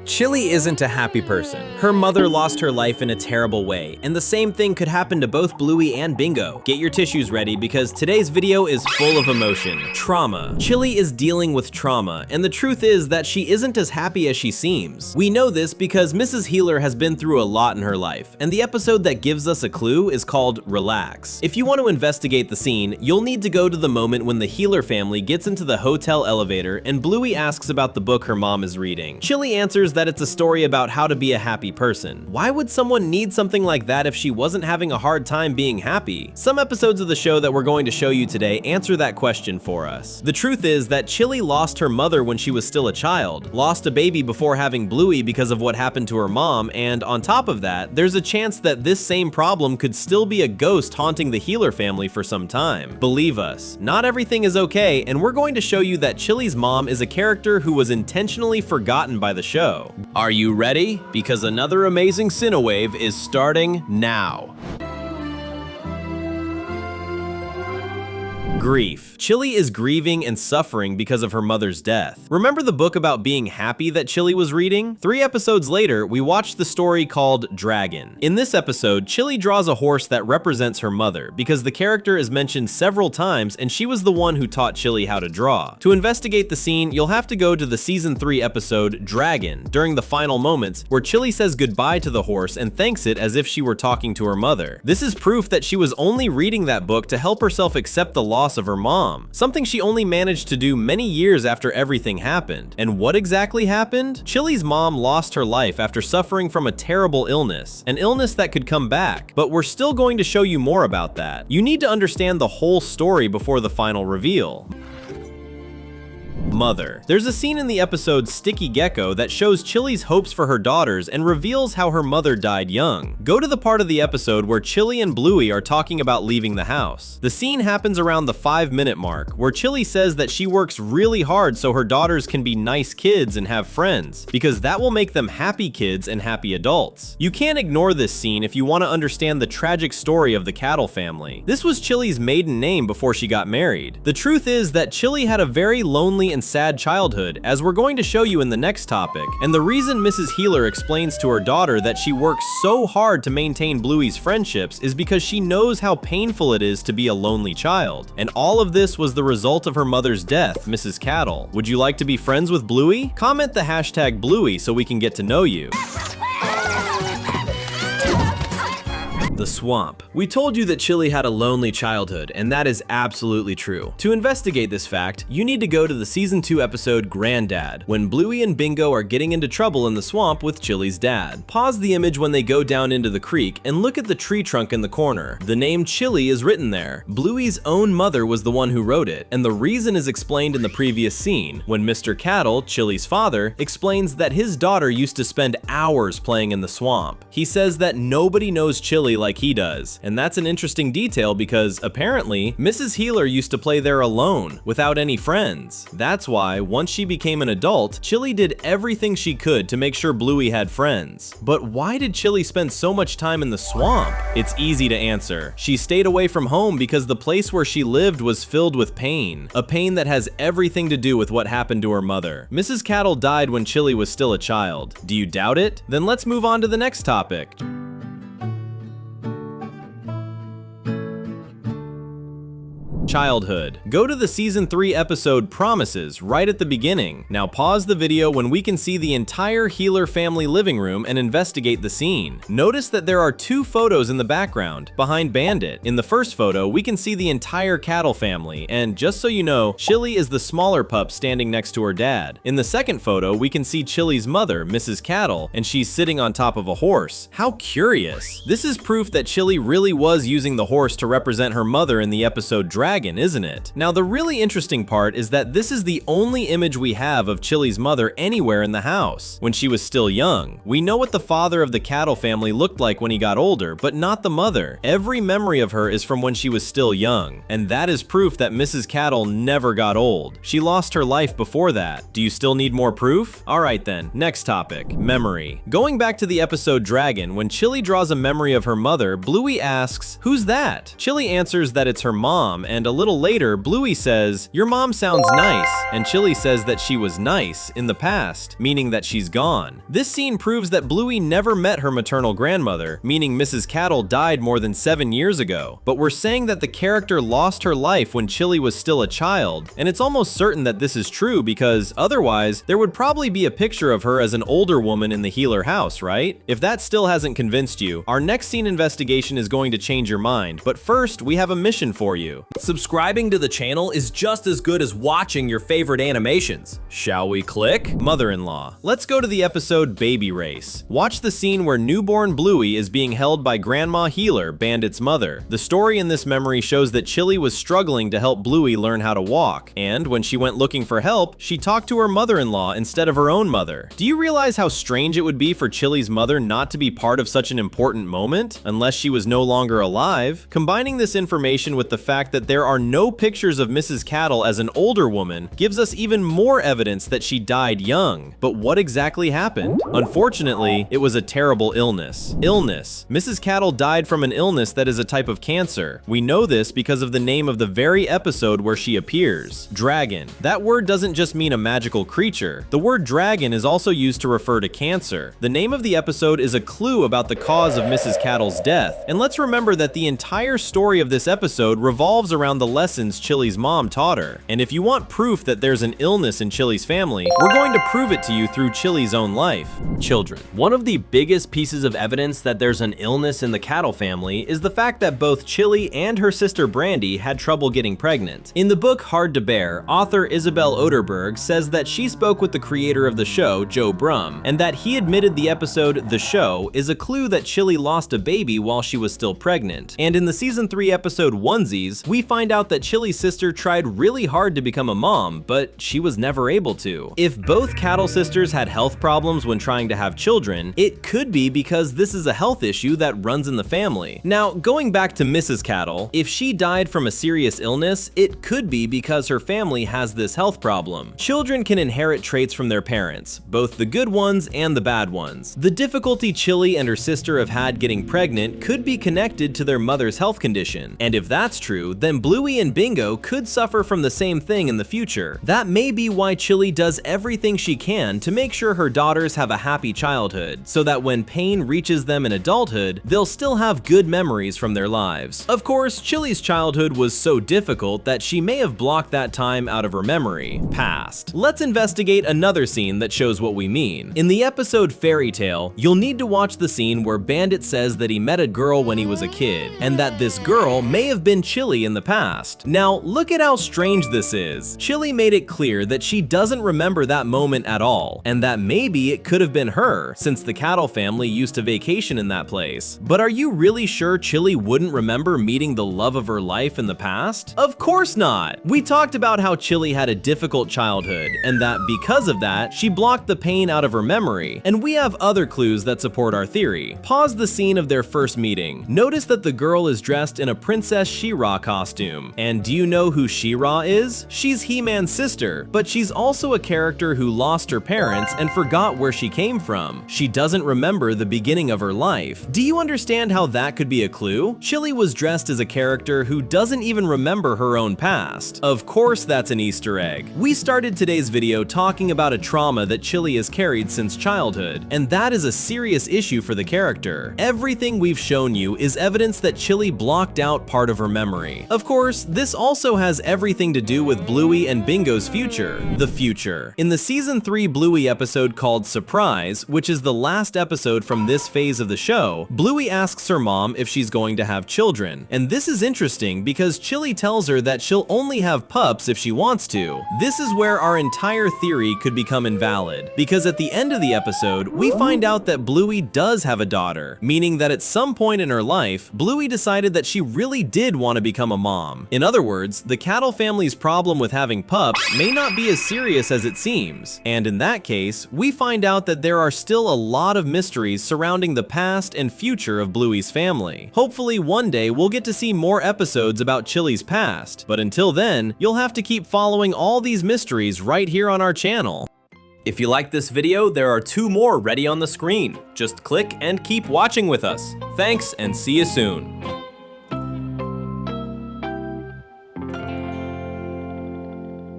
Chilli isn't a happy person. Her mother lost her life in a terrible way, and the same thing could happen to both Bluey and Bingo. Get your tissues ready because today's video is full of emotion. Trauma. Chilli is dealing with trauma, and the truth is that she isn't as happy as she seems. We know this because Mrs. Healer has been through a lot in her life, and the episode that gives us a clue is called Relax. If you want to investigate the scene, you'll need to go to the moment when the Healer family gets into the hotel elevator and Bluey asks about the book her mom is reading. Chilli answers that it's a story about how to be a happy person. Why would someone need something like that if she wasn't having a hard time being happy? Some episodes of the show that we're going to show you today answer that question for us. The truth is that Chilli lost her mother when she was still a child, lost a baby before having Bluey because of what happened to her mom, and on top of that, there's a chance that this same problem could still be a ghost haunting the Healer family for some time. Believe us, not everything is okay, and we're going to show you that Chilli's mom is a character who was intentionally forgotten by the show. Are you ready? Because another amazing Cinewave is starting now. Grief. Chilli is grieving and suffering because of her mother's death. Remember the book about being happy that Chilli was reading? 3 episodes later, we watched the story called Dragon. In this episode, Chilli draws a horse that represents her mother because the character is mentioned several times and she was the one who taught Chilli how to draw. To investigate the scene, you'll have to go to the season 3 episode Dragon during the final moments where Chilli says goodbye to the horse and thanks it as if she were talking to her mother. This is proof that she was only reading that book to help herself accept the loss of her mom, something she only managed to do many years after everything happened. And what exactly happened? Chilli's mom lost her life after suffering from a terrible illness, an illness that could come back, but we're still going to show you more about that. You need to understand the whole story before the final reveal. Mother. There's a scene in the episode Sticky Gecko that shows Chilli's hopes for her daughters and reveals how her mother died young. Go to the part of the episode where Chilli and Bluey are talking about leaving the house. The scene happens around the 5-minute mark, where Chilli says that she works really hard so her daughters can be nice kids and have friends, because that will make them happy kids and happy adults. You can't ignore this scene if you want to understand the tragic story of the Cattle family. This was Chilli's maiden name before she got married. The truth is that Chilli had a very lonely and sad childhood, as we're going to show you in the next topic. And the reason Mrs. Healer explains to her daughter that she works so hard to maintain Bluey's friendships is because she knows how painful it is to be a lonely child. And all of this was the result of her mother's death, Mrs. Cattle. Would you like to be friends with Bluey? Comment the hashtag Bluey so we can get to know you. The swamp. We told you that Chilli had a lonely childhood, and that is absolutely true. To investigate this fact, you need to go to the season 2 episode Granddad, when Bluey and Bingo are getting into trouble in the swamp with Chilli's dad. Pause the image when they go down into the creek and look at the tree trunk in the corner. The name Chilli is written there. Bluey's own mother was the one who wrote it, and the reason is explained in the previous scene, when Mr. Cattle, Chilli's father, explains that his daughter used to spend hours playing in the swamp. He says that nobody knows Chilli like he does, and that's an interesting detail because apparently Mrs. Healer used to play there alone without any friends. That's why once she became an adult, Chilli did everything she could to make sure Bluey had friends. But why did Chilli spend so much time in the swamp? It's easy to answer. She stayed away from home because the place where she lived was filled with pain, a pain that has everything to do with what happened to her mother. Mrs. Cattle died when Chilli was still a child. Do you doubt it? Then let's move on to the next topic. Childhood. Go to the season 3 episode Promises right at the beginning. Now pause the video when we can see the entire Healer family living room and investigate the scene. Notice that there are 2 photos in the background, behind Bandit. In the first photo, we can see the entire Cattle family, and just so you know, Chilli is the smaller pup standing next to her dad. In the second photo, we can see Chilli's mother, Mrs. Cattle, and she's sitting on top of a horse. How curious. This is proof that Chilli really was using the horse to represent her mother in the episode Dragon, isn't it? Now the really interesting part is that this is the only image we have of Chilli's mother anywhere in the house, when she was still young. We know what the father of the Cattle family looked like when he got older, but not the mother. Every memory of her is from when she was still young, and that is proof that Mrs. Cattle never got old. She lost her life before that. Do you still need more proof? Alright then, next topic, memory. Going back to the episode Dragon, when Chilli draws a memory of her mother, Bluey asks, "Who's that?" Chilli answers that it's her mom, and and a little later, Bluey says, "Your mom sounds nice," and Chilli says that she was nice in the past, meaning that she's gone. This scene proves that Bluey never met her maternal grandmother, meaning Mrs. Cattle died more than 7 years ago. But we're saying that the character lost her life when Chilli was still a child, and it's almost certain that this is true because otherwise there would probably be a picture of her as an older woman in the Healer house, right? If that still hasn't convinced you, our next scene investigation is going to change your mind, but first we have a mission for you. Subscribing to the channel is just as good as watching your favorite animations. Shall we click? Mother-in-law. Let's go to the episode Baby Race. Watch the scene where newborn Bluey is being held by Grandma Healer, Bandit's mother. The story in this memory shows that Chilli was struggling to help Bluey learn how to walk, and when she went looking for help, she talked to her mother-in-law instead of her own mother. Do you realize how strange it would be for Chilli's mother not to be part of such an important moment, unless she was no longer alive? Combining this information with the fact that there are no pictures of Mrs. Cattle as an older woman gives us even more evidence that she died young. But what exactly happened? Unfortunately, it was a terrible illness. Mrs. Cattle died from an illness that is a type of cancer. We know this because of the name of the very episode where she appears. Dragon. That word doesn't just mean a magical creature. The word dragon is also used to refer to cancer. The name of the episode is a clue about the cause of Mrs. Cattle's death. And let's remember that the entire story of this episode revolves around the lessons Chilli's mom taught her. And if you want proof that there's an illness in Chilli's family, we're going to prove it to you through Chilli's own life. Children. One of the biggest pieces of evidence that there's an illness in the Cattle family is the fact that both Chilli and her sister Brandy had trouble getting pregnant. In the book Hard to Bear, author Isabel Oderberg says that she spoke with the creator of the show, Joe Brum, and that he admitted the episode The Show is a clue that Chilli lost a baby while she was still pregnant. And in the season 3 episode Onesies, we find out that Chilli's sister tried really hard to become a mom, but she was never able to. If both Cattle sisters had health problems when trying to have children, it could be because this is a health issue that runs in the family. Now, going back to Mrs. Cattle, if she died from a serious illness, it could be because her family has this health problem. Children can inherit traits from their parents, both the good ones and the bad ones. The difficulty Chilli and her sister have had getting pregnant could be connected to their mother's health condition. And if that's true, then Bluey and Bingo could suffer from the same thing in the future. That may be why Chilli does everything she can to make sure her daughters have a happy childhood, so that when pain reaches them in adulthood, they'll still have good memories from their lives. Of course, Chilli's childhood was so difficult that she may have blocked that time out of her memory. Past. Let's investigate another scene that shows what we mean. In the episode Fairy Tale, you'll need to watch the scene where Bandit says that he met a girl when he was a kid, and that this girl may have been Chilli in the past. Now, look at how strange this is. Chilli made it clear that she doesn't remember that moment at all, and that maybe it could have been her, since the Cattle family used to vacation in that place. But are you really sure Chilli wouldn't remember meeting the love of her life in the past? Of course not! We talked about how Chilli had a difficult childhood, and that because of that, she blocked the pain out of her memory, and we have other clues that support our theory. Pause the scene of their first meeting. Notice that the girl is dressed in a Princess She-Ra costume, and do you know who She-Ra is? She's He-Man's sister, but she's also a character who lost her parents and forgot where she came from. She doesn't remember the beginning of her life. Do you understand how that could be a clue? Chilli was dressed as a character who doesn't even remember her own past. Of course that's an Easter egg. We started today's video talking about a trauma that Chilli has carried since childhood, and that is a serious issue for the character. Everything we've shown you is evidence that Chilli blocked out part of her memory. Of course, this also has everything to do with Bluey and Bingo's future. The future. In the season 3 Bluey episode called Surprise, which is the last episode from this phase of the show, Bluey asks her mom if she's going to have children. And this is interesting because Chilli tells her that she'll only have pups if she wants to. This is where our entire theory could become invalid, because at the end of the episode, we find out that Bluey does have a daughter, meaning that at some point in her life, Bluey decided that she really did want to become a mom. In other words, the Cattle family's problem with having pups may not be as serious as it seems. And in that case, we find out that there are still a lot of mysteries surrounding the past and future of Bluey's family. Hopefully one day we'll get to see more episodes about Chilli's past, but until then, you'll have to keep following all these mysteries right here on our channel. If you like this video, there are 2 more ready on the screen. Just click and keep watching with us. Thanks, and see you soon.